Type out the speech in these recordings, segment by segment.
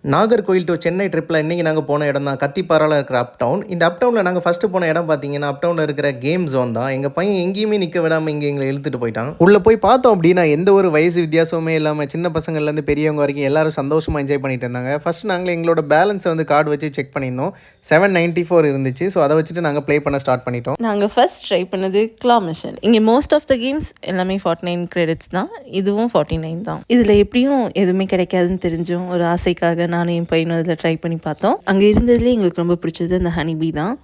Nagercoil to Chennai ட்ரிப்பில் இன்றைக்கி நாங்கள் போன இடம் தான் கத்திப்பாராவில் இருக்கிற அப் டவுன். இந்த அப் டவுனில் நாங்கள் ஃபஸ்ட்டு போன இடம் பார்த்தீங்கன்னா அப் டவுனில் இருக்கிற கேம் ஜோன் தான். எங்கள் பையன் எங்கேயுமே நிற்க விடாமல் இங்கே எங்களை இழுத்துட்டு போயிட்டான். உள்ளே போய் பார்த்தோம் அப்படின்னா எந்த ஒரு வயசு வித்தியாசமே இல்லாமல் சின்ன பசங்கள்லேருந்து பெரியவங்க வரைக்கும் எல்லாரும் சந்தோஷமாக என்ஜாய் பண்ணிட்டு இருந்தாங்க. ஃபஸ்ட்டு நாங்கள் எங்களோட பேலன்ஸை வந்து கார்டு வச்சு செக் பண்ணியிருந்தோம். 794 இருந்துச்சு. ஸோ அதை வச்சுட்டு நாங்கள் ப்ளே பண்ண ஸ்டார்ட் பண்ணிட்டோம். நாங்கள் ஃபர்ஸ்ட் ட்ரை பண்ணது கிளா மிஷன். இங்கே மோஸ்ட் ஆஃப் த கேம்ஸ் எல்லாமே 49 கிரெடிட்ஸ் தான். இதுவும் 49 தான். இதில் எப்படியும் எதுவுமே கிடைக்காதுன்னு தெரிஞ்சும் ஒரு ஆசைக்காக நானும் என் பையனும் அதில் ட்ரை பண்ணி பார்த்தோம். அங்கே இருந்ததுலேயே எங்களுக்கு ரொம்ப பிடிச்சது அந்த ஹனிபீ தான்.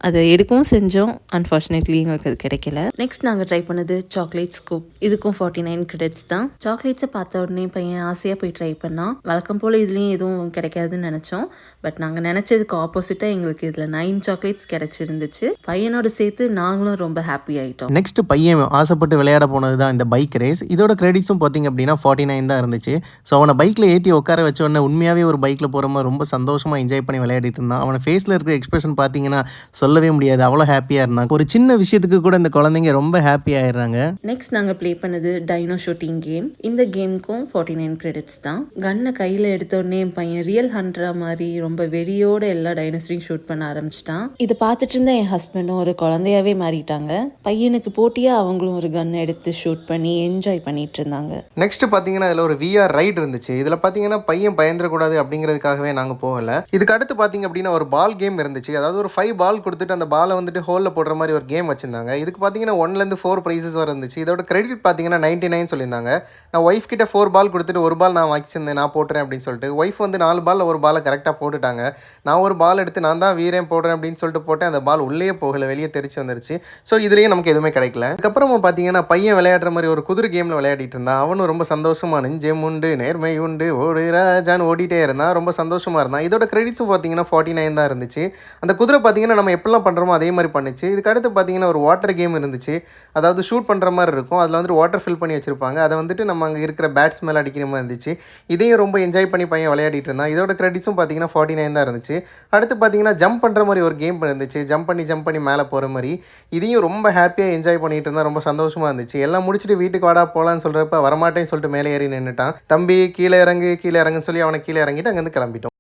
அதை எடுக்கவும் செஞ்சோம். அன்ஃபார்ச்சுனேட்லி எங்களுக்கு அது கிடைக்கல. நெக்ஸ்ட் நாங்கள் ட்ரை பண்ணது சாக்லேட் ஸ்கூப். இதுக்கும் 49 கிரெடிட்ஸ் தான். சாக்லேட்ஸை பார்த்த உடனே பையன் ஆசையாக போய் ட்ரை பண்ணான். வழக்கம் போல் இதுலேயும் எதுவும் கிடைக்காதுன்னு நினச்சோம். பட் நாங்கள் நினச்சதுக்கு ஆப்போசிட்டாக எங்களுக்கு இதில் 9 சாக்லேட்ஸ் கிடச்சிருந்துச்சு. பையனோட சேர்த்து நாங்களும் ரொம்ப ஹாப்பி ஆகிட்டோம். நெக்ஸ்ட் பையன் ஆசைப்பட்டு விளையாட போனது தான் இந்த பைக் ரேஸ். இதோட கிரெடிட்ஸும் பார்த்தீங்க அப்படின்னா 49 தான் இருந்துச்சு. ஸோ அவனை பைக்கில் ஏற்றி உட்கார வச்ச உடனே உண்மையாகவே ஒரு பைக்கில் போகிற மாதிரி ரொம்ப சந்தோஷமாக என்ஜாய் பண்ணி விளையாடிட்டு இருந்தான். அவனை ஃபேஸில் இருக்கிற எக்ஸ்பிரஷன் பார்த்தீங்கன்னா சொல்லவே முடியாது, அவ்வளோ ஹாப்பியாக இருந்தாங்க. ஒரு சின்ன விஷயத்துக்கு கூட இந்த குழந்தைங்க ரொம்ப ஹாப்பி ஆயிடுறாங்க. நெக்ஸ்ட் நாங்கள் ப்ளே பண்ணது டைனோ ஷூட்டிங் கேம். இந்த கேமுக்கும் 49 கிரெடிட்ஸ் தான். கன்னை கையில் எடுத்தோடனே என் பையன் ரியல் ஹண்ட்ரா மாதிரி ரொம்ப வெறியோட எல்லா டைனோசரையும் ஷூட் பண்ண ஆரம்பிச்சிட்டான். இதை பார்த்துட்டு இருந்த என் ஹஸ்பண்டும் ஒரு குழந்தையாவே மாறிட்டாங்க. பையனுக்கு போட்டியாக அவங்களும் ஒரு கன் எடுத்து ஷூட் பண்ணி என்ஜாய் பண்ணிட்டு இருந்தாங்க. நெக்ஸ்ட் பார்த்தீங்கன்னா இதில் ஒரு விஆர் ரைடு இருந்துச்சு. இதில் பார்த்தீங்கன்னா பையன் பயந்துடக்கூடாது அப்படிங்கிறதுக்காகவே நாங்கள் போகலை. இதுக்கு அடுத்து பார்த்தீங்க அப்படின்னா ஒரு பால் கேம் இருந்துச்சு. அதாவது ஒரு 5 பால் கொடுத்துட்டு அந்த பாலை வந்துட்டு ஹோலில் போடுற மாதிரி ஒரு கேம் வச்சிருந்தாங்க. இதுக்கு பார்த்தீங்கன்னா 1லேருந்து 4 ப்ரைஸஸ் வர இருந்துச்சு. இதோட கிரெடிட் பார்த்தீங்கன்னா 99 சொல்லியிருந்தாங்க. நான் ஒய்ஃப் கிட்ட 4 பால் கொடுத்துட்டு ஒரு பால் நான் வச்சிருந்தேன், நான் போட்டுறேன் அப்படின்னு சொல்லிட்டு. ஒய்ஃப் வந்து 4 பால் ஒரு பாலை கரெக்டாக போட்டுட்டாங்க. நான் ஒரு பால் எடுத்து நான் தான் வீரன் போடுறேன் அப்படின்னு சொல்லிட்டு போட்டேன். அந்த பால் உள்ளே போகலை, வெளியே தெரிச்சு வந்துருச்சு. ஸோ இதுலேயே நமக்கு எதுவுமே கிடைக்கல. அதுக்கப்புறமா பார்த்தீங்கன்னா பையன் விளையாடுற மாதிரி ஒரு குதிரை கேமில் விளையாடிட்டு இருந்தான். அவனும் ரொம்ப சந்தோஷமா நெஞ்சம் உண்டு நேர்மை உண்டு ஓடு ராஜான்னு ஓடிட்டே இருந்தான். ரொம்ப சந்தோஷமாக இருந்தான். இதோட கிரெடிட்ஸும் பார்த்தீங்கன்னா 49 தான் இருந்துச்சு. அந்த குதிரை பார்த்தீங்கன்னா நம்ம எப்படிலாம் பண்ணுறோமோ அதே மாதிரி பண்ணிச்சு. இதுக்கு அடுத்து பார்த்தீங்கன்னா ஒரு வாட்டர் கேம் இருந்துச்சு. அதாவது ஷூட் பண்ணுற மாதிரி இருக்கும். அதில் வந்துட்டு வாட்டர் ஃபில் பண்ணி வச்சுருப்பாங்க. அதை வந்துட்டு நம்ம அங்கே இருக்கிற பேட்ஸ் மேலே அடிக்கிற மாதிரி இருந்துச்சு. இதையும் ரொம்ப என்ஜாய் பண்ணி பையன் விளையாடிட்டு இருந்தான். இதோட கிரெடிட்ஸும் பார்த்தீங்கன்னா 49 தான் இருந்துச்சு. அடுத்து பார்த்தீங்கன்னா ஜம்ப் பண்ணுற மாதிரி ஒரு கேம் இருந்துச்சு. ஜம்ப் பண்ணி மேலே போகிற மாதிரி. இதையும் ரொம்ப ஹாப்பியாக என்ஜாய் பண்ணிட்டு இருந்தால் ரொம்ப சந்தோஷமாக இருந்துச்சு. எல்லாம் முடிச்சுட்டு வீட்டுக்கு வாடா போகலான்னு சொல்கிறப்ப வரமாட்டேன்னு சொல்லிட்டு மேலே ஏறி நின்றுட்டான். தம்பி கீழே இறங்குன்னு சொல்லி அவனை கீழே இறங்கிட்டு அங்கேருந்து கிளம்பிட்டோம்.